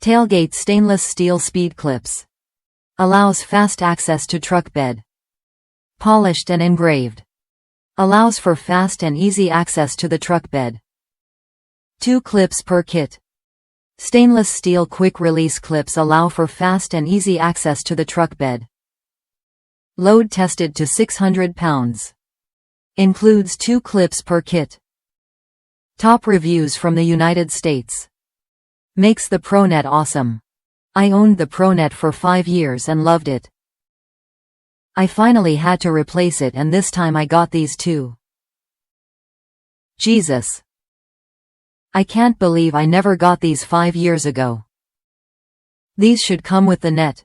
Tailgate stainless steel speed clips. Allows fast access to truck bed. Polished and engraved. Allows for fast and easy access to the truck bed. 2 clips per kit. Stainless steel quick-release clips allow for fast and easy access to the truck bed. Load tested to 600 pounds. Includes 2 clips per kit. Top reviews from the United States. Makes the pronet awesome. I owned the pronet for 5 years and loved it. I finally had to replace it, and this time I got these too. Jesus. I can't believe I never got these 5 years ago. These should come with the net.